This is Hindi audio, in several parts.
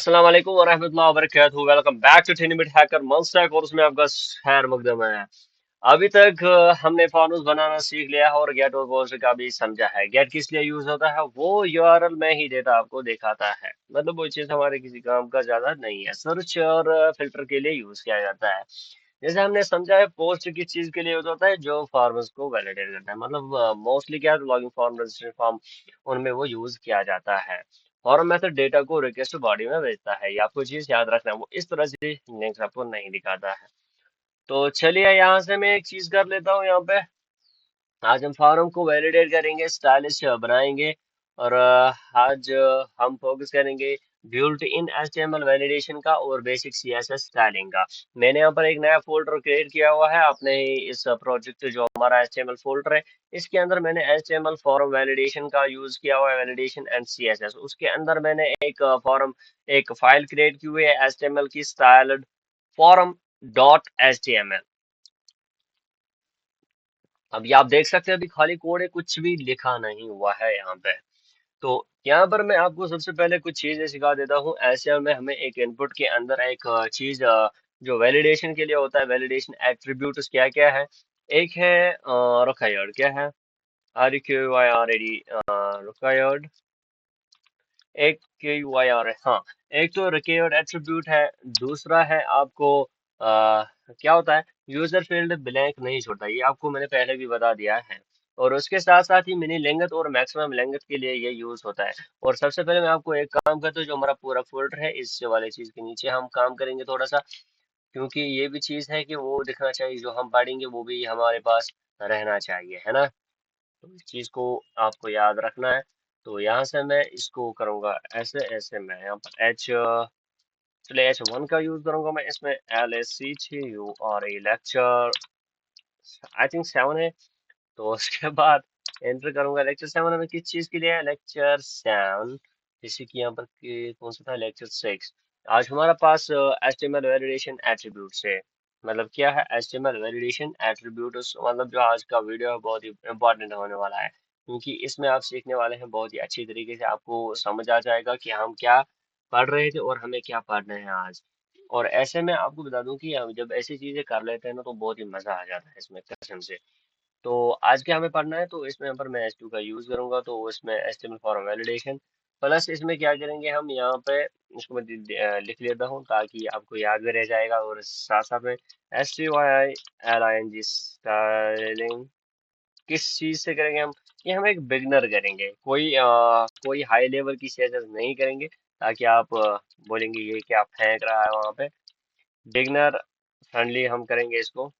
अस्सलाम वालेकुम वरहमतुल्लाहि वबरकातुहू। वेलकम बैक टू टेनिमिट हैकर मंस्टैक और उसमें आपका खैर मकदम है। अभी तक हमने फानुस बनाना सीख लिया है और गेट और पोस्ट का भी समझा है। गेट किस लिए यूज होता है वो यूआरएल में ही डेटा आपको दिखाता है। मतलब वो चीज हमारे किसी काम का ज्यादा नहीं है, सर्च और फिल्टर के लिए यूज किया जाता है। जैसे हमने समझा है पोस्ट किस चीज के लिए यूज होता है, जो फॉर्म्स को वैलिडेट करता है। मतलब मोस्टली क्या है, लॉगिंग फॉर्म, रजिस्ट्रेशन फॉर्म, उनमें वो यूज किया जाता है। फॉर्म मेथड डेटा को रिक्वेस्ट बॉडी में भेजता है। ये आपको चीज याद रखना है, वो इस तरह से लिंक्स आपको नहीं दिखाता है। तो चलिए यहाँ से मैं एक चीज कर लेता हूँ यहाँ पे। आज हम फॉर्म को वैलिडेट करेंगे, स्टाइलिश बनाएंगे। और आज हम फोकस करेंगे बिल्ट इन एचटीएमएल वैलिडेशन का और बेसिक सीएसएस स्टाइलिंग का। मैंने यहाँ पर एक नया फोल्डर क्रिएट किया हुआ है अपने ही इस प्रोजेक्ट, जो हमारा एचटीएमएल फोल्डर है। इसके अंदर मैंने एचटीएमएल फॉर्म वैलिडेशन का यूज किया हुआ है, वैलिडेशन एंड सीएसएस। उसके अंदर मैंने एक फॉर्म, एक फाइल क्रिएट की हुई है एचटीएमएल की, स्टाइल्ड फॉर्म डॉट एचटीएमएल। अभी आप देख सकते हैं, अभी खाली कोड है, कुछ भी लिखा नहीं हुआ है यहाँ पे। तो यहाँ पर मैं आपको सबसे पहले कुछ चीजें सिखा देता हूँ। ऐसे में हमें एक इनपुट के अंदर एक चीज, जो वैलिडेशन के लिए होता है, वैलिडेशन एट्रीब्यूट्स क्या क्या है। एक है रिक्वायर्ड, क्या है, RQUIRED, रिक्वायर्ड। एक KUIR है, हाँ। एक तो रिक्वायर्ड एट्रीब्यूट है। दूसरा है आपको क्या होता है, यूजर फील्ड ब्लैंक नहीं छोड़ता, ये आपको मैंने पहले भी बता दिया है। और उसके साथ साथ ही मिनी लेंथ और मैक्सिमम लेंथ के लिए ये यूज होता है। और सबसे पहले मैं आपको एक काम करता हूँ, जो हमारा पूरा फोल्डर है, इस वाले चीज के नीचे हम काम करेंगे थोड़ा सा। क्योंकि ये भी चीज है कि वो दिखना चाहिए, जो हम पढ़ेंगे वो भी हमारे पास रहना चाहिए, है ना। तो इस चीज को आपको याद रखना है। तो यहाँ से मैं इसको करूंगा ऐसे ऐसे, मैं यहाँ पर चलिए H1 का यूज करूंगा मैं इसमें। LACTURE लेक्चर, आई थिंक 7 है। तो उसके बाद एंटर करूंगा। लेक्चर 7 में किस चीज के लिए है, लेक्चर 7, जैसे कि यहाँ पर कौन सा था, लेक्चर 6। आज हमारा पास HTML वैलिडेशन एट्रीब्यूट्स है। मतलब क्या है HTML वैलिडेशन एट्रीब्यूट्स, मतलब जो आज का वीडियो है बहुत ही इंपॉर्टेंट होने वाला है। क्योंकि इसमें आप सीखने वाले हैं, बहुत ही अच्छी तरीके से आपको समझ आ जाएगा कि हम क्या पढ़ रहे थे और हमें क्या पढ़ना है आज। और ऐसे में आपको बता दूं कि हम जब ऐसी चीजें कर लेते हैं ना, तो बहुत ही मजा आ जाता है इसमें, कसम से। तो आज क्या हमें पढ़ना है, तो इसमें यहाँ पर मैं H2 का यूज करूंगा। तो इसमें HTML फॉर्म वैलिडेशन प्लस इसमें क्या करेंगे हम यहाँ पे, इसको मैं लिख लेता हूँ ताकि आपको याद भी रह जाएगा। और साथ साथ में STYLING स्टाइलिंग किस चीज से करेंगे हम, ये हम एक बिगनर करेंगे, कोई हाई लेवल की सीएसएस नहीं करेंगे, ताकि आप बोलेंगे ये क्या फेंक रहा है वहां पे। बिगनर फ्रेंडली हम करेंगे इसको,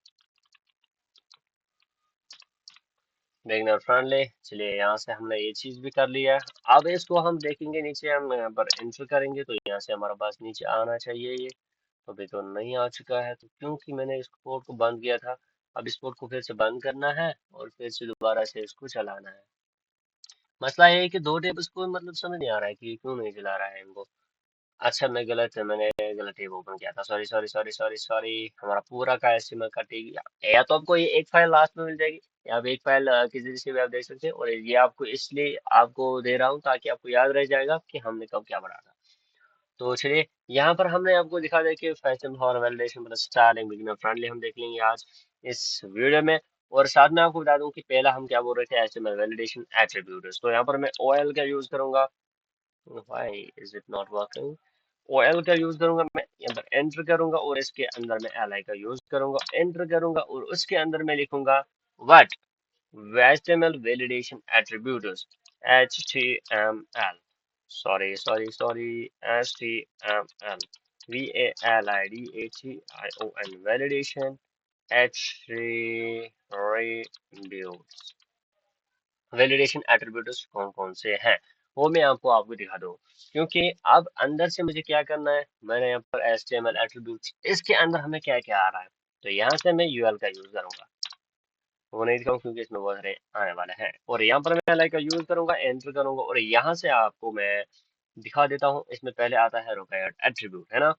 बिगनर फ्रेंडली। चलिए यहाँ से हमने ये चीज भी कर लिया है। अब इसको हम देखेंगे नीचे, हम यहाँ पर एंटर करेंगे तो यहाँ से हमारे पास नीचे आना चाहिए ये। तो अभी तो नहीं आ चुका है, तो क्योंकि मैंने इस कोड को बंद किया था। अब इस कोड को फिर से बंद करना है और फिर से दोबारा से इसको चलाना है। मसला ये है कि दो टेब इसको मतलब समझ नहीं आ रहा है कि क्यों नहीं चला रहा है इनको। अच्छा, मैंने गलत टेब ओपन किया था, sorry sorry sorry sorry sorry. हमारा पूरा का एस्टिमेट कटेगी, या तो आपको ये एक फाइल लास्ट में मिल जाएगी, या आप एक फाइल किसी जरिए से भी आप देख सकते हैं। और ये आपको इसलिए आपको दे रहा हूँ ताकि आपको याद रह जाएगा कि हमने कब क्या पढ़ा था। तो चलिए यहाँ पर हमने आपको दिखा दिया कि फैशन और वैलिडेशन मतलब स्टाइलिंग बिगिनर फ्रेंडली हम देख लेंगे आज इस वीडियो में। और साथ में आपको बता दूं कि पहला हम क्या बोल रहे थे, एचटीएमएल वैलिडेशन एट्रीब्यूट्स। तो यहाँ पर मैं ओएल का यूज करूंगा। Why is it not working. OL का यूज करूंगा मैं, यहाँ पर एंटर करूंगा और इसके अंदर मैं एलआई का यूज करूंगा, एंटर करूंगा और उसके अंदर मैं लिखूंगा what HTML validation attributes, HTML, sorry sorry sorry, HTML VALIDATION validation attributes। Validation attributes कौन कौन से हैं वो मैं आपको दिखा दूँ। क्योंकि अब अंदर से मुझे क्या करना है, मैंने यहाँ पर HTML एट्रीब्यूट्स, इसके अंदर हमें क्या क्या आ रहा है। तो यहाँ से मैं यूएल का यूज करूंगा, वो नहीं दिखाऊं क्योंकि इसमें बहुत सारे आने वाले हैं। और यहाँ पर मैं लाइक का यूज करूंगा, एंटर करूंगा और यहाँ से आपको मैं दिखा देता हूँ। इसमें पहले आता है रिक्वायर्ड एट्रीब्यूट, है ना।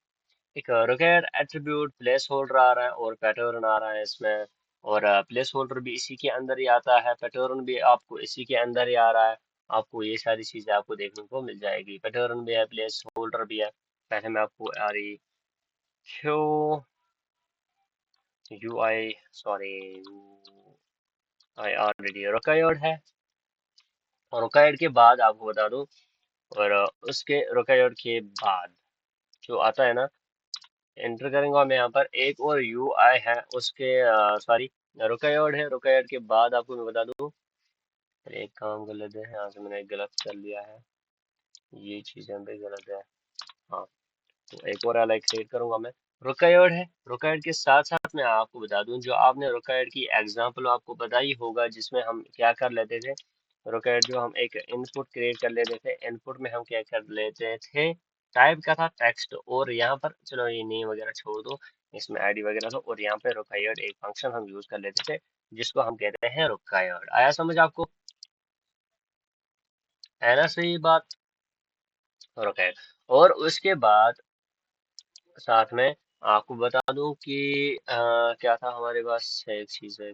एक रिक्वायर्ड एट्रीब्यूट प्लेस होल्डर आ रहा है और पैटर्न आ रहा है इसमें। और प्लेस होल्डर भी इसी के अंदर ही आता है, पैटर्न भी आपको इसी के अंदर ही आ रहा है। आपको ये सारी चीजें आपको देखने को मिल जाएगी, पैटर्न भी है, प्लेस होल्डर भी है। पहले मैं आपको Q U I sorry I already required है, और रिक्वायर्ड के बाद आपको बता दूं, और उसके रिक्वायर्ड के बाद जो आता है ना, एंटर करेंगे मैं यहाँ पर, एक और यू आई है उसके, सॉरी रिक्वायर्ड है, रिक्वायर्ड के बाद आपको मैं बता दूं, एक काम कर लेते हैं, यहाँ से मैंने गलत कर लिया है, ये चीज़ यहाँ पे गलत है। हाँ, तो एक और अलग क्रिएट करूंगा मैं। रिक्वायर्ड है, रिक्वायर्ड के साथ साथ मैं आपको बता दूं, जो आपने रिक्वायर्ड की एग्जांपल आपको पता ही होगा, जिसमें हम क्या कर लेते थे, रिक्वायर्ड जो हम एक इनपुट क्रिएट कर लेते थे, इनपुट में हम क्या कर लेते थे, टाइप का था टेक्स्ट, और यहाँ पर चलो ये नेम वगैरह छोड़ दो, इसमें आईडी वगैरह दो, और यहाँ पे रिक्वायर्ड एक फंक्शन हम यूज कर लेते थे, जिसको हम कहते हैं रिक्वायर्ड। आया समझ आपको? है ना सही बात? रिक्वायर्ड, और उसके बाद साथ में आपको बता दूं कि क्या था हमारे पास, एक चीज है,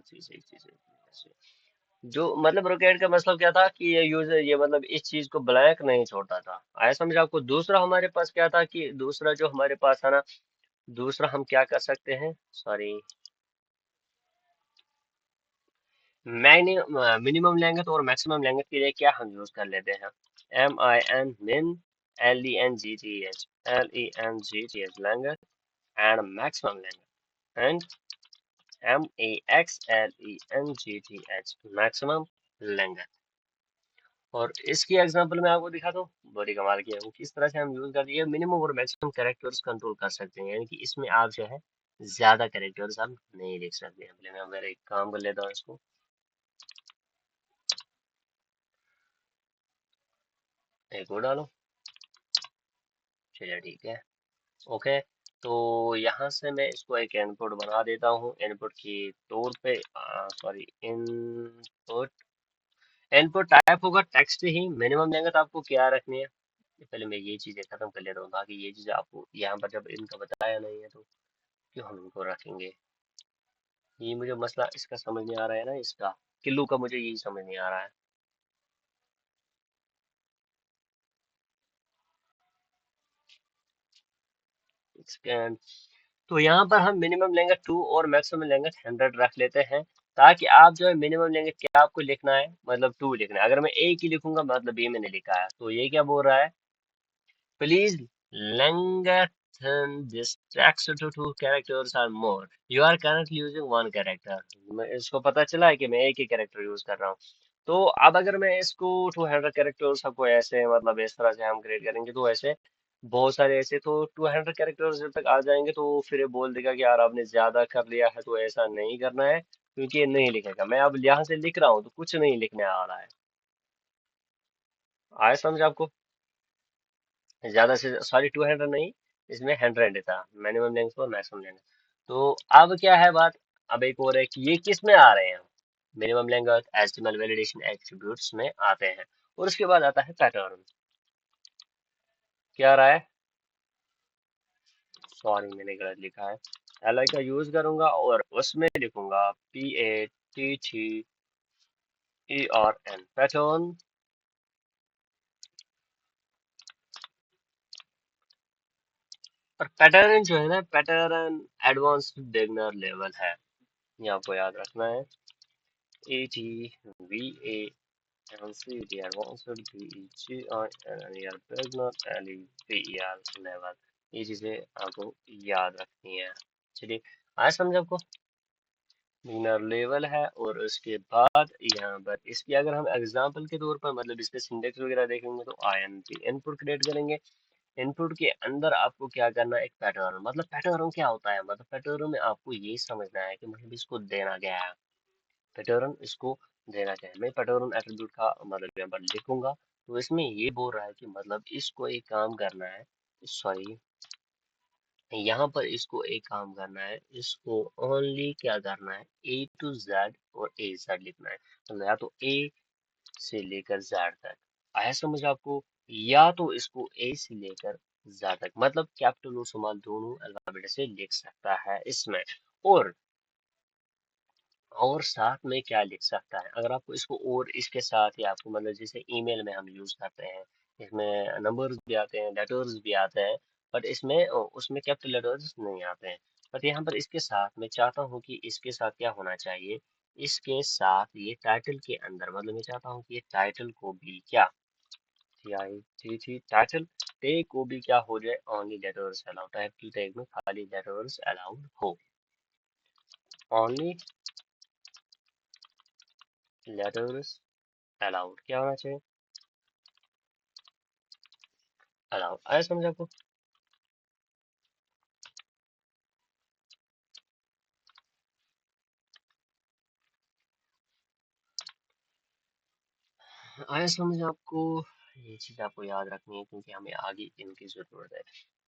जो मतलब रोकेट का मतलब क्या था कि ये यूजर ये मतलब इस चीज को ब्लैंक नहीं छोड़ता था। आया समझ आपको? दूसरा हमारे पास क्या था कि दूसरा जो हमारे पास था ना, दूसरा हम क्या कर सकते हैं, सॉरी, मिनिमम लेंथ और मैक्सिमम लेंथ के लिए क्या हम यूज कर लेते हैं, MIN min, LENGTH length, and maximum length, and MAXLENGTH maximum length. और इसकी एग्जांपल मैं आपको दिखा दूं, बड़ी कमाल की है वो, किस तरह से हम यूज करते हैं मिनिमम और मैक्सिमम कैरेक्टर्स कंट्रोल कर सकते हैं, यानी कि इसमें आप जो है ज्यादा कैरेक्टर्स आप नहीं लिख सकते हैं। पहले मैं मेरा एक काम कर लेता हूँ, इसको एक और डालो, चलिए ठीक है, ओके। तो यहाँ से मैं इसको एक इनपुट बना देता हूँ, इनपुट की तौर पे, सॉरी, इनपुट, इनपुट टाइप होगा टेक्स्ट ही, मिनिमम लेंगे तो आपको क्या रखनी है, पहले मैं ये चीजें खत्म कर लेता हूँ, ताकि ये चीजें आपको यहाँ पर जब इनका बताया नहीं है तो क्यों हम इनको रखेंगे। ये मुझे मसला इसका समझ नहीं आ रहा है ना, इसका किल्लू का मुझे यही समझ नहीं आ रहा है। स्कैन, तो यहाँ पर हम मिनिमम लेंगे 2 और मैक्सिमम लेंगे 100 रख लेते हैं, ताकि आप जो है मिनिमम लेंगे क्या आपको लिखना है, मतलब 2 लिखना है। अगर मैं एक ही लिखूंगा मतलब ये मैंने लिखा है, तो ये क्या बोल रहा है, please lengthen this text to 2 characters or more. You are currently using 1 character. मैं इसको पता चला है कि मैं एक ही कैरेक्टर यूज कर रहा हूँ। तो अब अगर मैं इसको 200 कैरेक्टर्स सबको ऐसे मतलब इस तरह से हम क्रिएट करेंगे, तो ऐसे बहुत सारे ऐसे, तो 200 कैरेक्टर्स जब तक आ जाएंगे तो फिर ये बोल देगा कि यार आपने ज्यादा कर लिया है, तो ऐसा नहीं करना है, क्योंकि ये नहीं लिखेगा। मैं अब यहाँ से लिख रहा हूँ तो कुछ नहीं लिखने आ रहा है। आया समझ आपको? ज्यादा से सॉरी 200 नहीं, इसमें 100 था, मिनिमम लेंथ और मैक्सिमम लेंथ। तो अब क्या है बात, अब एक और है कि ये किस में आ रहे हैं, minimum length HTML validation attributes में आते हैं, और उसके बाद आता है पैटर्न। क्या आ रहा है, सॉरी मैंने गलत लिखा है, एल आई का यूज करूंगा और उसमें लिखूंगा PATTERN पैटर्न। और पैटर्न जो है ना, पैटर्न एडवांस्ड बिगिनर लेवल है, ये आपको याद रखना है। ATVANCD advanced level, ये चीजें आपको याद रखनी है। चलिए, आज समझ आपको, बिगिनर लेवल है, और उसके बाद यहाँ पर इसकी अगर हम एग्जांपल के तौर पर मतलब इसके सिंटेक्स वगैरह देखेंगे, तो INP इनपुट क्रिएट करेंगे। इनपुट के अंदर आपको क्या करना है, एक पैटर्न, मतलब पैटर्न क्या होता है, मतलब पैटर्न में आपको ये समझना है कि मतलब इसको देना क्या है, पैटर्न इसको देना क्या है। मैं पैटर्न एट्रीब्यूट का मतलब यहाँ पर लिखूंगा, तो इसमें ये बोल रहा है कि मतलब इसको एक काम करना है, सॉरी, यहाँ पर इसको एक काम करना है, इसको ओनली क्या करना है, A to Z और AZ लिखना है, मतलब या तो A से लेकर Z तक। आया समझ आपको? या तो इसको A से लेकर Z तक, मतलब कैपिटल और स्मॉल दोनों अल्फाबेट से लिख सकता है इसमें। और और साथ में क्या लिख सकता है, अगर आपको इसको और इसके साथ ही आपको मतलब जैसे ईमेल में हम यूज करते हैं, इसमें नंबर्स भी आते हैं, लेटर्स भी आते हैं, बट इसमें उसमें कैपिटल लेटर्स नहीं आते हैं। बट यहाँ पर इसके साथ मैं चाहता हूँ कि इसके साथ क्या होना चाहिए, इसके साथ ये टाइटल के अंदर, मतलब मैं चाहता हूँ कि ये टाइटल को भी क्या, TITT टाइटल टैग को भी क्या हो जाए, only letters allowed, title tag में खाली लेटर्स अलाउड हो, ओनली लेटर्स अलाउड क्या होना चाहिए, अलाउड। आया समझ आपको? आया समझ आपको? ये चीज आपको याद रखनी है क्योंकि हमें आगे इनकी जरूरत है।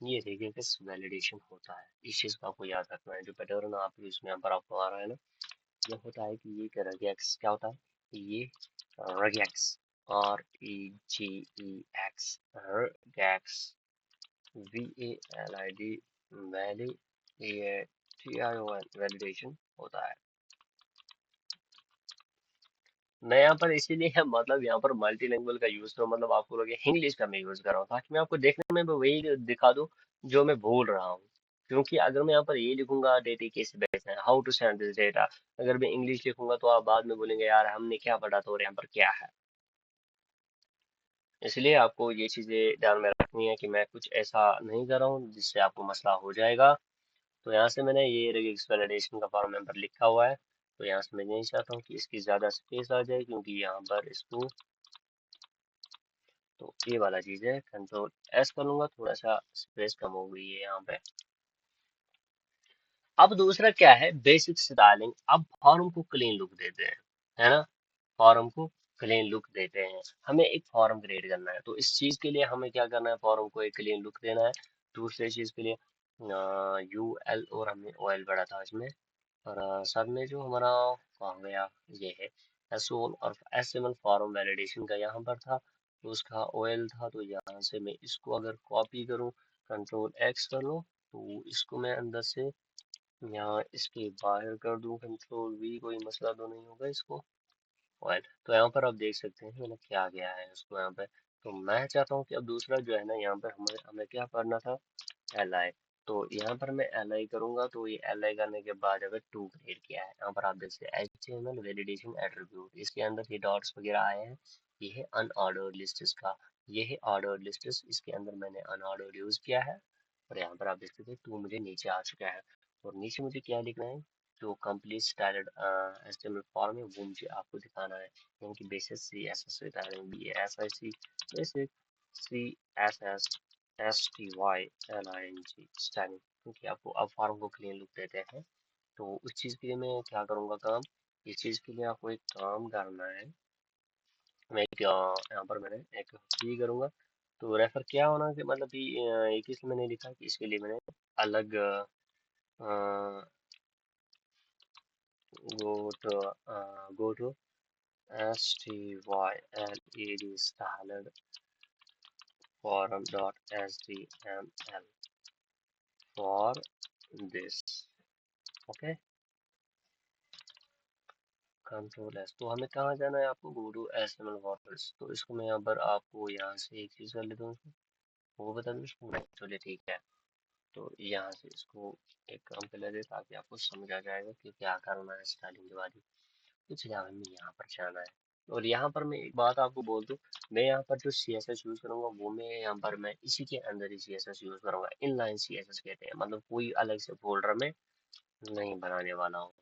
ये रेगेक्स वैलिडेशन होता है, इस चीज को आपको याद रखना है। जो पैटर्न आप इसमें यहाँ पर आपको आ रहा है ना, ये होता है कि ये रेगेक्स क्या होता है, ये regex, REGEX, regex, VALID, valley, TION validation होता है। मैं यहाँ पर इसीलिए मतलब यहाँ पर मल्टीलिंगुअल का यूज करूँ, मतलब आपको लगे इंग्लिश का मैं यूज कर रहा हूँ ताकि मैं आपको देखने में भी वही दिखा दूँ जो मैं बोल रहा हूँ। क्योंकि अगर मैं यहाँ पर ये लिखूंगा डेटा कैसे भेजना है, how to send this data, अगर मैं इंग्लिश लिखूंगा तो आप बाद में बोलेंगे यार हमने क्या पढ़ा था और यहाँ पर क्या है। इसलिए आपको ये चीजें ध्यान में रखनी है कि मैं कुछ ऐसा नहीं कर रहा हूँ जिससे आपको मसला हो जाएगा। तो यहाँ से मैंने ये रेगिक्स वैलिडेशन का फॉर्म नंबर लिखा हुआ है। तो यहाँ से मैं नहीं चाहता हूँ कि इसकी ज्यादा स्पेस आ जाए क्योंकि यहाँ पर इसको, तो ये वाला चीज है, कंट्रोल S कर लूंगा, थोड़ा सा स्पेस कम हो गई है यहाँ पे। अब दूसरा क्या है, बेसिक स्टाइलिंग। अब फॉर्म को क्लीन लुक देते हैं, है ना, फॉर्म को क्लीन लुक देते हैं। हमें एक फॉर्म क्रिएट करना है तो इस चीज के लिए हमें क्या करना है, फॉर्म को एक क्लीन लुक देना है। दूसरे चीज के लिए UL और हमने OL पढ़ा था इसमें, और सब में जो हमारा कहाँ गया, ये है SOL और SML फॉर्म वैलिडेशन का यहाँ पर था, तो उसका OL था। तो यहाँ से मैं इसको अगर कॉपी करूँ, कंट्रोल X कर लो, तो इसको मैं अंदर से यहाँ इसके बाहर कर दूँ, कंट्रोल V, कोई मसला तो नहीं होगा इसको, ऑयल। तो यहाँ पर आप देख सकते हैं मैंने क्या किया है उसको यहाँ पे। तो मैं चाहता हूँ कि अब दूसरा जो है ना, यहाँ पर हमें हमें क्या करना था, LI। तो यहाँ पर मैं LI करूंगा, तो ये LI करने के बाद अगर टू क्रिएट किया है, यहाँ पर आप देख सकते हैं HTML वैलिडेशन एट्रीब्यूट, इसके अंदर ये डॉट्स वगैरह आए हैं, ये है अनऑर्डर्ड लिस्ट का, ये है ऑर्डर्ड लिस्ट, इसके अंदर मैंने अनऑर्डर्ड यूज किया है। और यहाँ पर आप देख सकते हैं टू मुझे नीचे आ चुका है। और नीचे मुझे क्या लिखना है, जो कंप्लीट स्टाइल्ड HTML फॉर्म है वो मुझे आपको दिखाना है, यानी कि basic CSS BASIC basic CSS STYLING styling, क्योंकि आपको अब फॉर्म को क्लीन लुक देते हैं। तो उस चीज़ के लिए मैं क्या करूँगा काम, इस चीज़ के लिए आपको एक काम करना है। मैं एक यहाँ पर मैंने एक ही करूँगा, तो रेफर क्या होना कि मतलब कि एक इसलिए मैंने लिखा कि इसके लिए मैंने अलग go to styled styled forum.html for this, okay, control S। तो हमें कहाँ जाना है, आपको गो टू HTML फॉर्मेट्स। तो इसको मैं यहाँ पर आपको यहाँ से एक चीज़ कर लेता हूँ, वो बता दूँ इसको, नहीं चलिए ठीक है। तो यहाँ से इसको एक काम कर लेते हैं ताकि आपको समझ आ जाएगा कि क्या करना है स्टाइलिंग के बाद। कुछ यहाँ हमें यहाँ पर जाना है। और यहाँ पर मैं एक बात आपको बोल दूँ, मैं यहाँ पर जो CSS यूज करूंगा वो मैं यहाँ पर मैं इसी के अंदर ही CSS यूज करूंगा, इनलाइन CSS कहते हैं, मतलब कोई अलग से फोल्डर में नहीं बनाने वाला हूँ।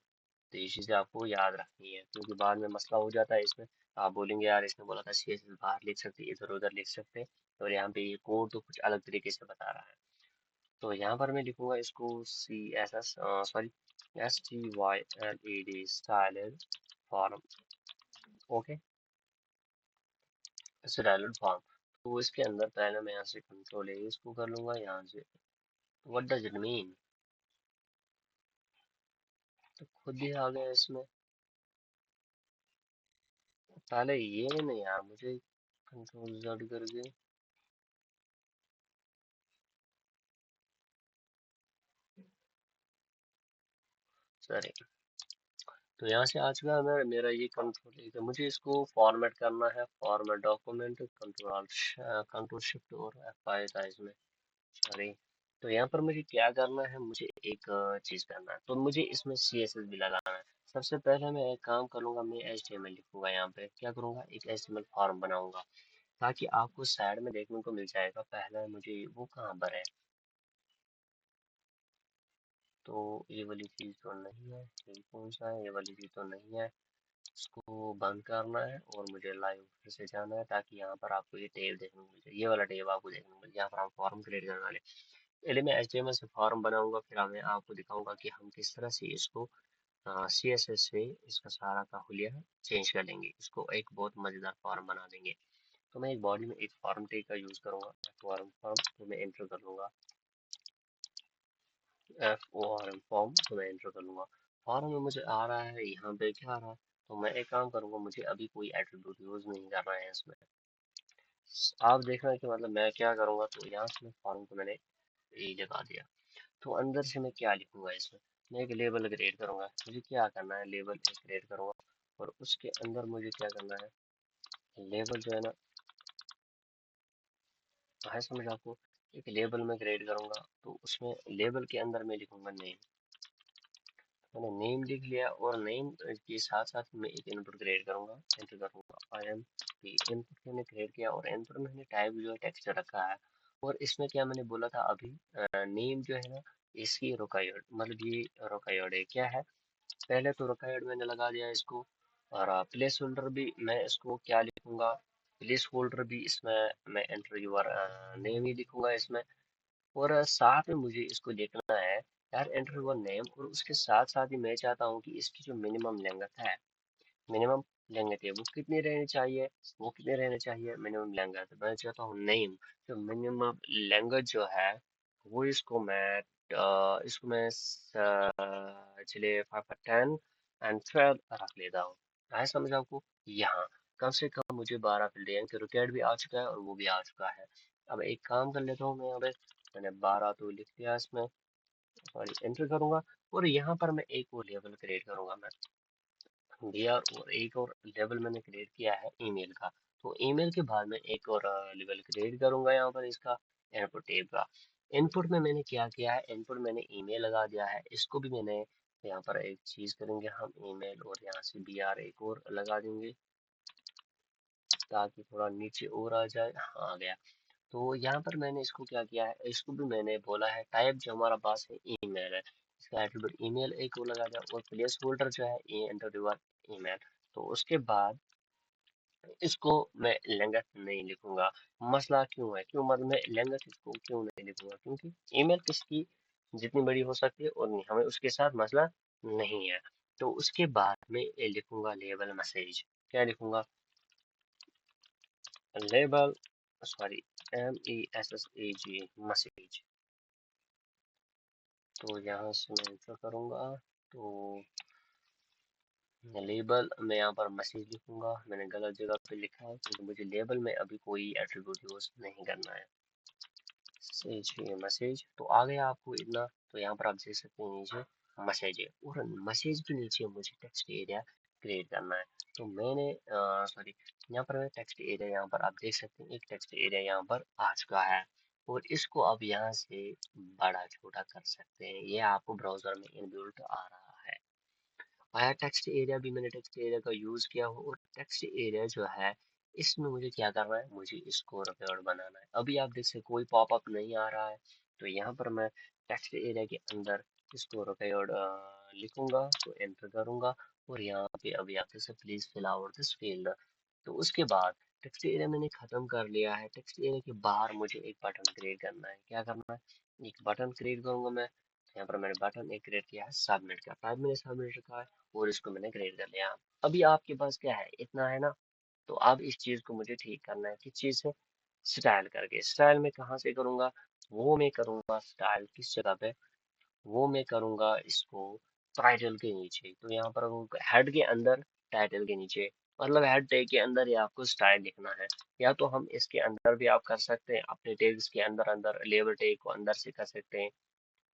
तो ये चीज़ें आपको याद रखनी है क्योंकि बाद में मसला हो जाता है इसमें, आप बोलेंगे यार इसने बोला था CSS बाहर लिख सकते, इधर उधर लिख सकते, और यहाँ पे ये कोड तो कुछ अलग तरीके से बता रहा है। तो यहाँ पर मैं लिखूंगा इसको CSS sorry STYLED styled form, okay, styled form. तो इसके अंदर पहले मैं यहाँ से कंट्रोल A इसको कर लूंगा यहाँ से। व्हाट डज इट मीन, तो खुद ही आ गया इसमें, पहले ये नहीं यार, मुझे कंट्रोल Z करके, सॉरी। तो यहाँ से आ चुका है मेरा ये कंट्रोल A, मुझे इसको फॉर्मेट करना है, फॉर्मेट डॉक्यूमेंट, कंट्रोल शिफ्ट और F5 था इसमें। सॉरी। तो यहाँ पर मुझे क्या करना है, मुझे एक चीज करना है, तो मुझे इसमें CSS भी लगाना है। सबसे पहले मैं एक काम करूंगा, मैं HTML लिखूंगा, यहाँ पे क्या करूंगा, एक HTML फॉर्म बनाऊंगा, ताकि आपको साइड में देखने को मिल जाएगा। पहले मुझे वो कहाँ पर है, तो ये वाली चीज तो नहीं है, ये कौन सा है, ये वाली चीज तो नहीं है। इसको बंद करना है और मुझे लाइव फिर से जाना है, ताकि यहाँ पर आपको ये टेब देखने को मिल जाए, ये वाला टेब आपको देखने को मिल जाए, यहाँ पर हम फॉर्म क्रिएट करने वाले। पहले मैं HTML से फॉर्म बनाऊंगा, फिर मैं आपको दिखाऊंगा कि हम किस तरह से इसको CSS से इसका सारा का हुलिया चेंज कर लेंगे, इसको एक बहुत मजेदार फॉर्म बना देंगे। तो मैं एक बॉडी में एक फॉर्म टैग का यूज करूंगा, फॉर्म, तो मैं एंटर कर लूंगा FORM फॉर्म, तो मैं एंटर कर लूंगा। फॉर्म में मुझे आ रहा है, यहाँ पे क्या आ रहा है, तो मैं एक काम करूंगा, मुझे अभी कोई एट्रीब्यूट यूज नहीं करना है इसमें। आप देख रहे हैं कि मतलब मैं क्या करूंगा, तो यहाँ से मैं फॉर्म को मैंने ये लगा दिया। तो अंदर से मैं क्या लिखूंगा इसमें, मैं एक लेबल क्रिएट करूंगा। मुझे क्या करना है, लेबल एक क्रिएट करूंगा, और उसके अंदर मुझे क्या करना है, लेबल जो है ना, है समझ आपको, एक लेबल में क्रिएट करूंगा, तो उसमें लेबल के अंदर मैं लिखूंगा नेम। मैंने नेम लिख लिया, और नेम के साथ साथ मैं एक इनपुट क्रिएट करूंगा, एंटर करूंगा IMP। इनपुट मैंने क्रिएट किया, और इनपुट में मैंने टाइप जो है टेक्स्ट रखा है। और इसमें क्या मैंने बोला था अभी, नेम जो है ना, इसकी रोकायोड, मतलब ये रोकायोड है क्या है, पहले तो रोकायोड मैंने लगा दिया इसको। और प्लेस होल्डर भी मैं इसको क्या लिखूंगा, प्लेस होल्डर भी इसमें मैं एंटर यूर नेम ही लिखूंगा इसमें। और साथ में मुझे इसको लिखना है यार, एंटर योर नेम, और उसके साथ साथ ही मैं चाहता हूँ कि इसकी जो मिनिमम लेंथ है, मिनिमम लेंथ है वो कितनी रहनी चाहिए, वो कितने रहने चाहिए मिनिमम लेंथ। मैं चाहता हूँ नेम जो मिनिमम लेंथ जो है, वो इसको मैं चलिए 5 10 एंड 12 रख लेता हूँ। है समझ आपको, यहाँ कम से कम मुझे 12 फील्ड, यानी कि रिकॉर्ड भी आ चुका है और वो भी आ चुका है। अब एक काम कर लेता हूँ मैं, यहाँ पे मैंने 12 तो लिख दिया इसमें, सॉरी एंटर करूंगा। और यहाँ पर मैं एक और लेवल क्रिएट करूंगा मैं, BR, और एक और लेवल मैंने क्रिएट किया है ईमेल का। तो ईमेल के बाद में एक और लेवल क्रिएट करूंगा यहाँ पर इसका, इनपुट टैब का। इनपुट में मैंने क्या किया है, इनपुट मैंने ईमेल लगा दिया है, इसको भी मैंने यहाँ पर एक चीज करेंगे हम, ईमेल, और यहाँ से BR एक और लगा देंगे, ताकि थोड़ा नीचे और आ जाए। हाँ आ गया। तो यहाँ पर मैंने इसको क्या किया है, इसको भी मैंने बोला है टाइप जो हमारा पास है ईमेल है, इसका एट्रीब्यूट ईमेल एक को लगा दिया, और प्लेस होल्डर जो है एंटर योर ईमेल। तो उसके बाद इसको मैं लेंथ नहीं लिखूंगा। मसला क्यों है, क्यों मतलब मैं लेंथ इसको क्यों नहीं लिखूंगा, क्योंकि ईमेल किसकी जितनी बड़ी हो सकती है और हमें उसके साथ मसला नहीं है। तो उसके बाद में ये लिखूंगा लेबल मैसेज, क्या लिखूंगा, लेबल, सॉरी MESSAG मैसेज। तो यहाँ से मैं एंटर करूंगा, तो लेबल मैं यहाँ पर मैसेज लिखूंगा, मैंने गलत जगह पे लिखा है, क्योंकि मुझे लेबल में अभी कोई एट्रीब्यूट यूज नहीं करना है। मैसेज, ये मैसेज तो आ गया आपको इतना। तो यहाँ पर आप देख सकते हैं नीचे मैसेज है, और मैसेज के नीचे मुझे टेक्स्ट एरिया क्रिएट करना है। तो मैंने सॉरी, यहाँ पर मैं टेक्स्ट एरिया, यहाँ पर आप देख सकते हैं एक टेक्स्ट एरिया यहाँ पर आ चुका है। और इसको अब यहाँ से बड़ा छोटा कर सकते हैं, ये आपको ब्राउजर में इनबिल्ट आ रहा है। आया टेक्स्ट एरिया भी, मैंने टेक्स्ट एरिया का यूज किया हो, और टेक्स्ट एरिया जो है इसमें मुझे क्या करना है, मुझे इसको रिकॉर्ड बनाना है। अभी आप देख सकते कोई पॉपअप नहीं आ रहा है, तो यहाँ पर मैं टेक्स्ट एरिया के अंदर इसको रिकॉर्ड लिखूंगा, तो एंटर करूंगा। और यहाँ पे अभी आप देख सकते please fill out this field. तो उसके बाद टेक्स्ट एरिया मैंने खत्म कर लिया है, टेक्स्ट एरिया के बाहर मुझे एक बटन क्रिएट करना है। क्या करना है, एक बटन क्रिएट करूंगा मैं। यहाँ पर मैंने बटन एक क्रिएट किया है सबमिट का, टाइप मैंने सबमिट रखा है, और इसको मैंने क्रिएट कर लिया। अभी आपके पास क्या है, इतना है ना। तो अब इस चीज को मुझे ठीक करना है, किस चीज से, स्टाइल करके। स्टाइल में कहाँ से करूंगा, वो मैं करूंगा स्टाइल किस जगह पे, वो मैं करूंगा इसको टाइटल के नीचे। तो यहाँ पर हेड के अंदर, टाइटल के नीचे, मतलब हेड टैग के अंदर ही आपको स्टाइल लिखना है। या तो हम इसके अंदर भी आप कर सकते हैं, अपने टैग्स के अंदर अंदर लेबल टैग को अंदर से कर सकते हैं।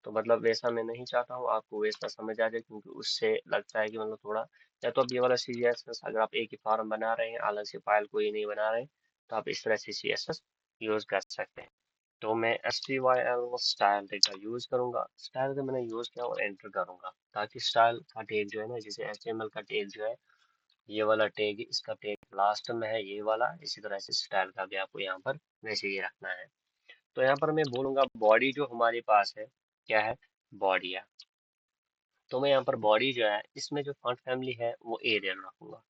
तो मतलब वैसा मैं नहीं चाहता हूँ, आपको वैसा समझ आ जाए, क्योंकि उससे लगता है कि मतलब थोड़ा, या तो आप ये वाला CSS अगर आप एक ही फॉर्म बना रहे हैं, अलग से फाइल कोई नहीं बना रहे हैं, तो आप इस तरह से CSS यूज कर सकते हैं। तो मैं STYL स्टाइल टैग का यूज करूंगा। स्टाइल का मैंने यूज किया और एंटर करूंगा, ताकि स्टाइल का टैग जो है ना, जैसे HTML का टैग जो है, ये वाला टैग, इसका टैग लास्ट में है ये वाला, इसी तरह से स्टाइल का भी आपको यहाँ पर वैसे ही रखना है। तो यहाँ पर मैं बोलूंगा बॉडी जो हमारे पास है, क्या है, बॉडी है। तो मैं यहाँ पर बॉडी जो है, इसमें जो फॉन्ट फैमिली है वो एरियल रखूंगा।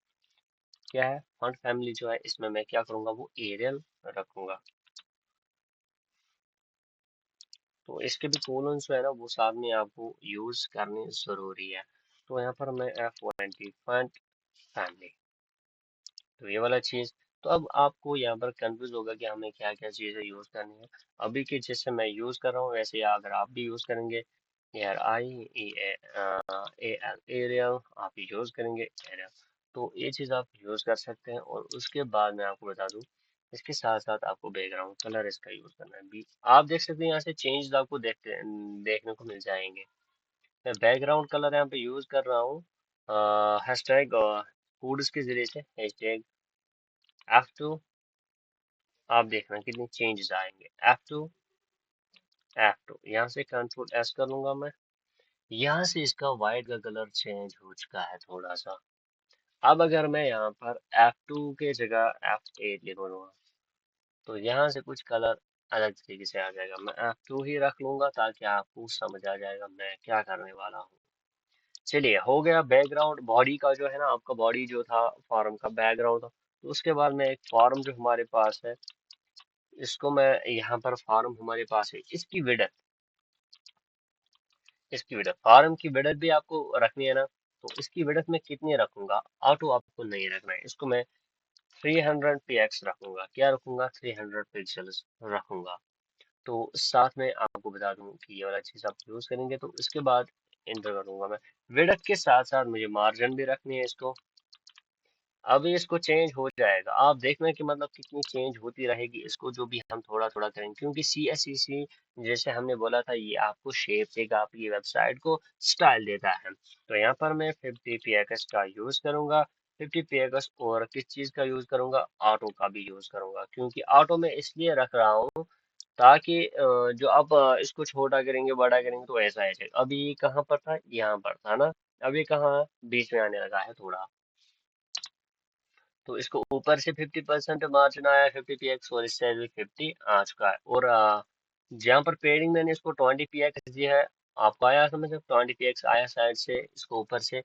क्या है, फॉन्ट फैमिली जो है, इसमें मैं क्या करूंगा, वो एरियल रखूंगा। तो इसके भी कोलन्स जो है ना, वो साथ में आपको यूज करने जरूरी है। तो यहाँ पर मैं F20 फॉन्ट फैमिली, तो ये वाला चीज। तो अब आपको यहाँ पर कंफ्यूज होगा कि हमें क्या क्या चीजें यूज करनी है। अभी के जैसे मैं यूज कर रहा हूँ, वैसे अगर आप भी यूज करेंगे, ARIEL एरियल आप यूज करेंगे एरियल, तो ये चीज आप यूज कर सकते हैं। और उसके बाद मैं आपको बता दूं, इसके साथ साथ आपको बैकग्राउंड कलर इसका यूज करना है भी। आप देख सकते हैं यहाँ से चेंज आपको देखने को मिल जाएंगे। मैं बैकग्राउंड कलर यहाँ पे यूज कर रहा हूँ हैशटैग फूड्स के जरिए से, हैशटैग F2। आप देखना कितने चेंजेस आएंगे, F2 F2, यहाँ से Ctrl+S कर लूंगा मैं। यहाँ से इसका वाइट का कलर चेंज हो चुका है थोड़ा सा। अब अगर मैं यहाँ पर F2 के जगह F8 लिख लूंगा, तो यहाँ से कुछ कलर अलग तरीके से आ जाएगा। मैं F2 ही रख लूंगा ताकि आपको समझ आ जाएगा मैं क्या करने वाला हूँ। चलिए, हो गया बैकग्राउंड। बॉडी का जो है ना, आपका बॉडी जो था फॉर्म का बैकग्राउंड था। तो उसके बाद में एक फॉर्म जो हमारे पास है, इसको मैं यहाँ पर फॉर्म हमारे पास है, इसकी विड्थ, फॉर्म की विड्थ भी आपको रखनी है ना। तो इसकी विड्थ में कितनी रखूंगा, ऑटो आपको नहीं रखना है, इसको मैं 300 px रखूंगा। क्या रखूंगा, 300 पिक्सल्स रखूंगा। तो साथ में आपको बता दूं कि ये वाला चीज आप यूज करेंगे, तो इसके बाद इंटर करूंगा मैं। विड्थ के साथ साथ मुझे मार्जिन भी रखनी है इसको। अभी इसको चेंज हो जाएगा, आप देखना कि मतलब कितनी चेंज होती रहेगी इसको, जो भी हम थोड़ा थोड़ा करेंगे, क्योंकि CSEC जैसे हमने बोला था, ये आपको शेप देगा, आपकी वेबसाइट को स्टाइल देता है। तो यहाँ पर मैं 50 px का यूज करूंगा। 50 px और किस चीज का यूज करूंगा, ऑटो का भी यूज करूंगा, क्योंकि ऑटो में इसलिए रख रहा हूँ ताकि जो आप इसको छोटा करेंगे बड़ा करेंगे तो ऐसा है। अभी ये कहाँ पर था, यहाँ पर था ना, अभी कहाँ बीच में आने लगा है थोड़ा। तो इसको ऊपर से 50% मार्जिन आया 50 px, और इस साइड भी 50 आ चुका है। और जहाँ पर पेडिंग मैंने इसको 20 px दिया है, आपको आया समझ में, 20 px आया साइड से इसको ऊपर से।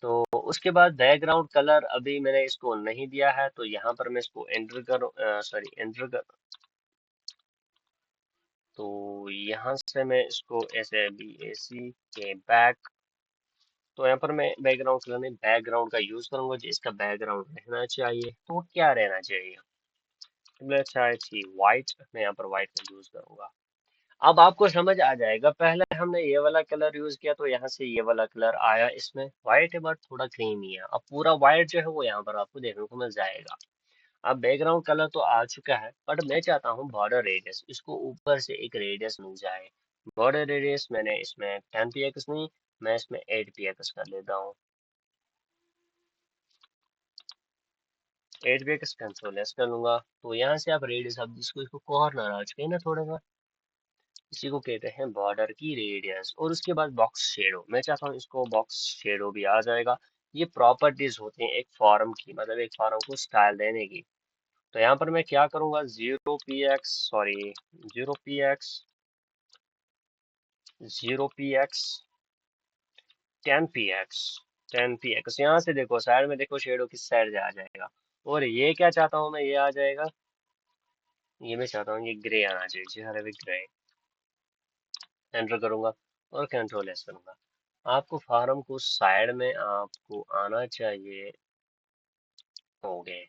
तो उसके बाद बैकग्राउंड कलर अभी मैंने इसको नहीं दिया है, तो यहाँ पर मैं इसको एंटर करूँ, सॉरी एंटर कर, तो यहाँ से मैं इसको ऐसे BAC के बैक, तो यहाँ पर मैं बैकग्राउंड कलर में बैकग्राउंड का यूज करूंगा, जिसका बैकग्राउंड रहना चाहिए, तो क्या रहना चाहिए, चाहे थी व्हाइट, मैं यहाँ पर व्हाइट का यूज करूंगा। अब आपको समझ आ जाएगा, पहले हमने ये वाला कलर यूज किया तो यहाँ से ये वाला कलर आया, इसमें व्हाइट है बट थोड़ा क्रीमी है। अब पूरा व्हाइट जो है वो यहाँ पर आपको देखने को मिल जाएगा। अब बैकग्राउंड कलर तो आ चुका है, बट मैं चाहता हूँ बॉर्डर रेडियस, इसको ऊपर से एक रेडियस मिल जाए। बॉर्डर रेडियस मैंने इसमें 10 px नहीं, मैं इसमें 8 px कर लेता हूँ। 8 px Ctrl+S कर लूंगा। तो यहाँ से आप रेडियस, अब जिसको इसको कॉर्नर आ चुके हैं ना थोड़ा सा, इसी को कहते हैं बॉर्डर की रेडियस। और उसके बाद बॉक्स शेडो, मैं चाहता हूँ इसको बॉक्स शेडो भी आ जाएगा। ये प्रॉपर्टीज होती हैं एक फॉर्म की, मतलब एक फॉर्म को स्टाइल देने की। तो यहाँ पर मैं क्या करूंगा, 0 px 10 px यहाँ से देखो साइड में, देखो शेडो किस साइड आ जाएगा। और ये क्या चाहता हूँ मैं, ये आ जाएगा, ये मैं चाहता हूँ ये ग्रे आना चाहिए जी, हर ग्रे। एंटर करूंगा और Ctrl+S करूंगा। आपको फार्म को साइड में आपको आना चाहिए, हो गए।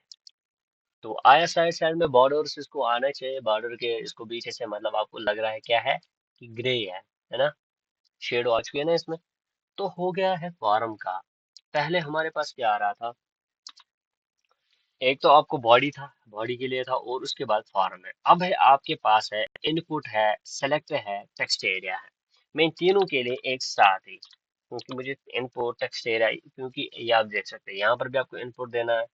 तो आया साइड, साइड में बॉर्डर इसको आना चाहिए, बॉर्डर के इसको बीच से, मतलब आपको लग रहा है क्या है, कि ग्रे है ना, शेड आ चुकी है ना इसमें। तो हो गया है फॉर्म का। पहले हमारे पास क्या आ रहा था, एक तो आपको बॉडी था, बॉडी के लिए था, और उसके बाद फॉर्म है। अब है आपके पास है इनपुट है, सेलेक्ट है, टेक्स्ट एरिया है। मैं इन तीनों के लिए एक साथ ही, क्योंकि मुझे इनपुट टेक्स्ट एरिया, क्योंकि ये आप देख सकते हैं यहाँ पर भी आपको इनपुट देना है,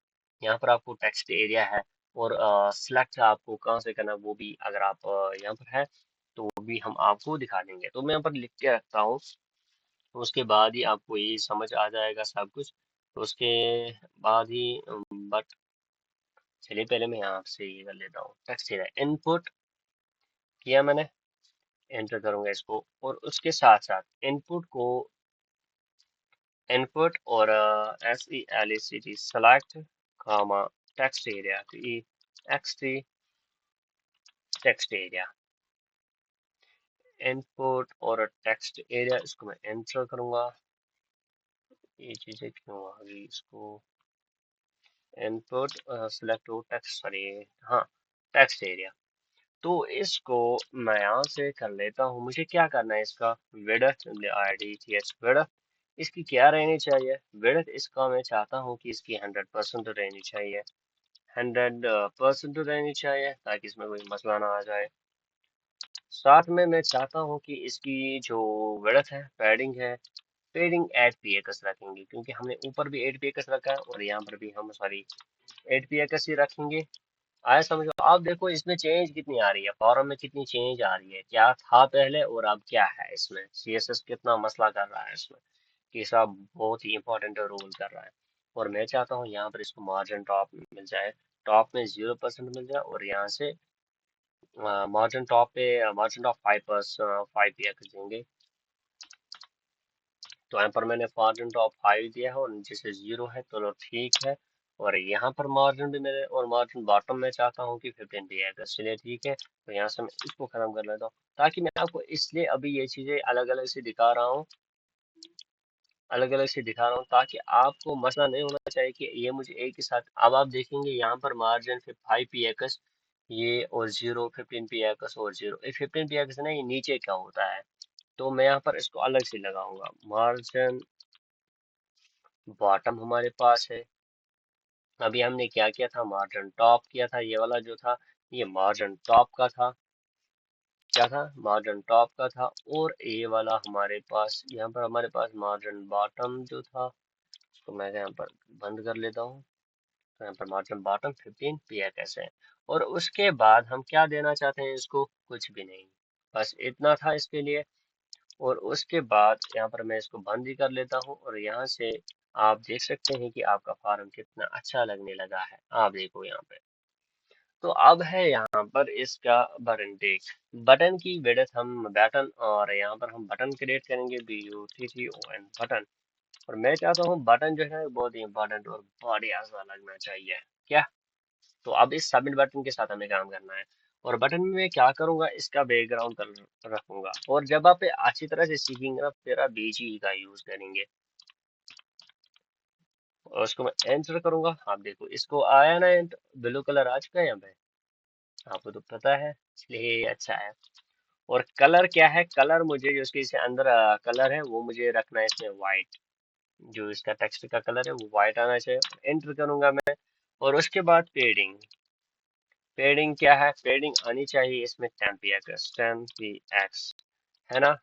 यहाँ पर आपको टेक्स्ट एरिया है, और सिलेक्ट आपको कहाँ से करना है वो भी अगर आप यहाँ पर है तो वो भी हम आपको दिखा देंगे। तो मैं यहाँ पर लिख के रखता हूँ, तो उसके बाद ही आपको ये समझ आ जाएगा सब कुछ। तो उसके बाद ही बट चलिए पहले मैं यहाँ से ये कर लेता हूँ, टेक्स्ट इनपुट किया मैंने, एंटर करूंगा इसको, और उसके साथ साथ इनपुट को इनपुट और SELECT सेलेक्ट कामा टेक्स्ट एरिया, तो ये एक्स टेक्स्ट एरिया, इनपुट और टेक्स्ट एरिया, इसको मैं एंटर करूंगा। ये चीजें क्यों आ गई, इसको इनपुट सेलेक्ट टेक्स्ट, सॉरी, हाँ, टेक्स्ट एरिया। तो इसको मैं यहाँ से कर लेता हूँ। मुझे क्या करना है, इसका विड्थ width विड्थ इसकी क्या रहनी चाहिए, विड्थ इसका मैं चाहता हूँ कि इसकी 100% रहनी चाहिए, 100% रहनी चाहिए, ताकि इसमें कोई मसला ना आ जाए। साथ में मैं चाहता हूँ कि इसकी जो विड्थ है, पैडिंग 8 px रखेंगे, क्योंकि हमने ऊपर भी 8 px रखा है और यहाँ पर भी हम सॉरी 8 px ही रखेंगे। आया समझो। आप देखो इसमें चेंज कितनी आ रही है, फॉर्म में कितनी चेंज आ रही है, क्या था पहले और अब क्या है। इसमें CSS कितना मसला कर रहा है इसमें, कि सब बहुत ही इंपॉर्टेंट रोल कर रहा है। और मैं चाहता हूँ यहाँ पर इसको मार्जिन टॉप मिल जाए, टॉप में 0% मिल जाए, और यहाँ से मार्जिन टॉप पे मार्जिन टॉप 5 देंगे। तो यहाँ पर मैंने मार्जिन टॉप 5 दिया है और नीचे से 0 है, तो ठीक है। और यहाँ पर मार्जिन भी मेरे, और मार्जिन बॉटम में चाहता हूँ कि 15 भी है, तो इसलिए ठीक है। तो यहाँ से मैं इसको खत्म कर लेता हूँ, ताकि मैं आपको इसलिए अभी ये चीजें अलग अलग से दिखा रहा हूँ, ताकि आपको मसला नहीं होना चाहिए कि ये मुझे एक ही साथ। अब आप देखेंगे यहाँ पर मार्जिन फिर 5 px ये, और 15 px और 0, 15 px नहीं, नीचे क्या होता है। तो मैं यहाँ पर इसको अलग से लगाऊंगा, मार्जिन बॉटम हमारे पास है। अभी हमने क्या किया था, मार्जिन टॉप किया था, ये वाला जो था ये मार्जिन टॉप का था, क्या था, मार्जिन टॉप का था। और ये वाला हमारे पास, यहाँ पर हमारे पास मार्जिन बॉटम जो था, उसको मैं यहाँ पर बंद कर लेता हूँ। तो यहाँ पर मार्जिन बॉटम 15 px है। और उसके बाद हम क्या देना चाहते हैं इसको, कुछ भी नहीं, बस इतना था इसके लिए। और उसके बाद यहाँ पर मैं इसको बंद ही कर लेता हूँ, और यहाँ से आप देख सकते हैं कि आपका फार्म कितना अच्छा लगने लगा है। आप देखो यहाँ पे, तो अब है यहाँ पर इसका बटन टेक, बटन की विड्थ हम बटन, और यहाँ पर हम बटन क्रिएट करेंगे, BUTTON बटन। और मैं चाहता हूँ बटन जो है बहुत ही इंपॉर्टेंट और बढ़िया सा लगना चाहिए, क्या। तो अब इस सबमिट बटन के साथ हमें काम करना है। और बटन में मैं क्या करूंगा, इसका बैकग्राउंड कर रखूंगा। और जब आप अच्छी तरह से सीखेंगे ना, फिर आप BGE का यूज करेंगे। और उसको मैं एंटर करूंगा, आप देखो इसको आया ना, ब्लू कलर आ चुका है यहाँ पे, आपको तो पता है, इसलिए ये अच्छा है। और कलर क्या है, कलर मुझे जो इसके इसे अंदर कलर है वो मुझे रखना है इसमें वाइट, जो इसका टेक्स्ट का कलर है वो वाइट आना चाहिए। एंटर करूंगा मैं। और उसके बाद पेडिंग क्या है, पेडिंग आनी चाहिए इसमें 10 px है ना।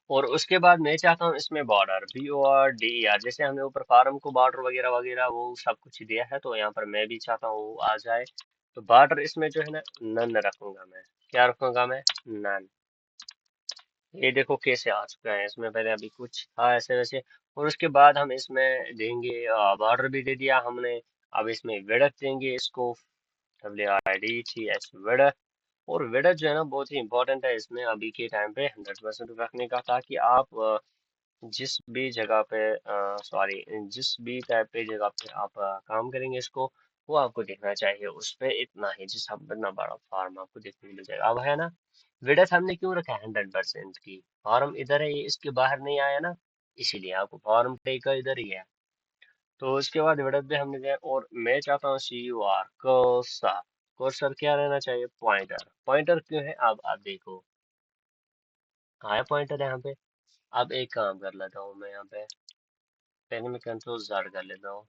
और उसके बाद मैं चाहता हूँ इसमें बॉर्डर, BORDER, जैसे हमने ऊपर फार्म को बॉर्डर वगैरह वगैरह वो सब कुछ दिया है, तो यहाँ पर मैं भी चाहता हूँ वो आ जाए। तो बॉर्डर इसमें जो है ना, नन रखूंगा मैं, क्या रखूंगा मैं, नन। ये देखो कैसे आ चुका है इसमें, पहले अभी कुछ था ऐसे वैसे। और उसके बाद हम इसमें देंगे, बॉर्डर भी दे दिया हमने। अब इसमें विड्थ देंगे इसको, WIDTH विड्थ। और विड्थ जो है ना बहुत ही इंपॉर्टेंट है इसमें अभी के टाइम पे, 100% रखने का, ताकि आप जिस भी जगह पे, सॉरी, जिस भी टाइप पे जगह पे आप काम करेंगे इसको, वो आपको दिखना चाहिए उस पे इतना ही, जिस इतना बड़ा फार्म आपको देखने को मिल जाएगा। अब है ना, विड्थ हमने क्यों रखा है 100% की, फॉर्म इधर है, ये इसके बाहर नहीं आया ना, इसीलिए आपको फॉर्म टेक इधर ही है। तो उसके बाद विड्थ भी हमने दिया। और मैं चाहता हूँ CUR कर्सर, कर्सर क्या रहना चाहिए, पॉइंटर, पॉइंटर क्यों है, अब आप देखो आया पॉइंटर यहाँ पे। अब एक काम कर लेता हूँ मैं यहाँ पे, पहले मैं Ctrl Z कर लेता हूँ।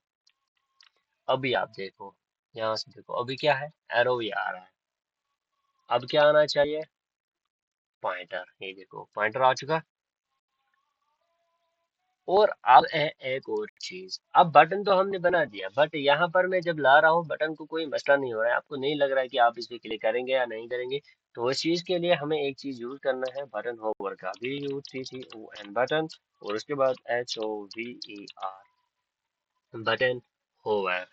अभी आप देखो, यहाँ से देखो अभी क्या है, एरो भी आ रहा है। अब क्या आना चाहिए, पॉइंटर, ये देखो पॉइंटर आ चुका। और अब है एक और चीज, अब बटन तो हमने बना दिया, बट यहाँ पर मैं जब ला रहा हूँ बटन को कोई मसला नहीं हो रहा है, आपको नहीं लग रहा है कि आप इस पे क्लिक करेंगे या नहीं करेंगे। तो उस चीज के लिए हमें एक चीज यूज करना है, बटन होवर का, BUTTON बटन, और उसके बाद HOVER, button hover,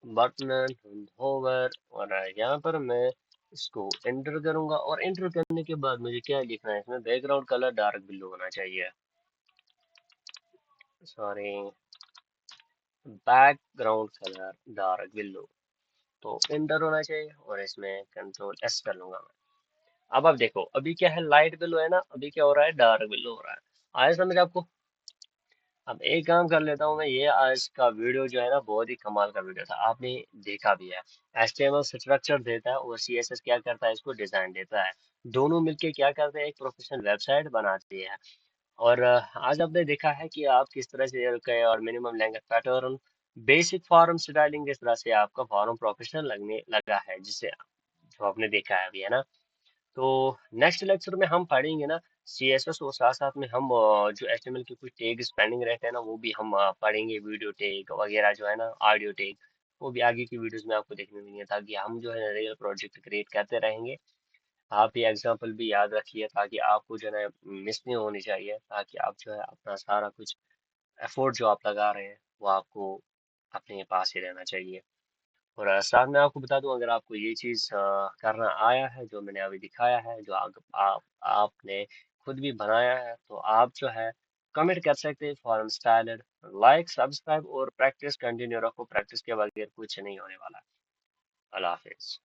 button hover. और यहाँ पर मैं इसको एंटर करूंगा, और एंटर करने के बाद मुझे क्या लिखना है, इसमें बैकग्राउंड कलर डार्क ब्लू होना चाहिए, sorry, background colour dark blue. तो एंटर होना चाहिए, और इसमें कंट्रोल S कर लूंगा मैं। अब आप देखो, अभी क्या है, लाइट ब्लू है ना, अभी क्या हो रहा है, डार्क ब्लू हो रहा है। आया समझ आपको? अब एक काम कर लेता हूँ मैं, ये आज का वीडियो जो है ना बहुत ही कमाल का वीडियो था, आपने देखा भी है। HTML स्ट्रक्चर देता है और CSS क्या करता है, इसको डिजाइन देता है। दोनों मिलके क्या करते हैं, एक प्रोफेशनल वेबसाइट बनाती है। और आज आपने देखा है कि आप किस तरह से के और minimum language pattern, basic form styling, किस तरह से आपका फॉर्म प्रोफेशनल लगने लगा है, जिसे जो आपने देखा है अभी, है ना। तो नेक्स्ट लेक्चर में हम पढ़ेंगे ना CSS, और साथ साथ में हम जो HTML के कुछ टैग्स पेंडिंग रहते हैं ना, वो भी हम पढ़ेंगे, वीडियो टैग वगैरह जो है ना, ऑडियो टैग, वो भी आगे की वीडियोस में आपको देखने मिलेंगे, ताकि हम जो है रियल प्रोजेक्ट क्रिएट करते रहेंगे। आप ये एग्जाम्पल भी याद रखिए, ताकि आपको जो है मिस नहीं होनी चाहिए, ताकि आप जो है अपना सारा कुछ एफर्ट जो आप लगा रहे हैं वो आपको अपने पास ही रहना चाहिए। और साथ में आपको बता दूं, अगर आपको ये चीज़ करना आया है जो मैंने अभी दिखाया है, जो आपने खुद भी बनाया है, तो आप जो है कमेंट कर सकते हैं फॉरन स्टाइल्ड, लाइक सब्सक्राइब और प्रैक्टिस कंटिन्यू रखो, प्रैक्टिस के बगैर कुछ नहीं होने वाला। अल्लाह हाफिज।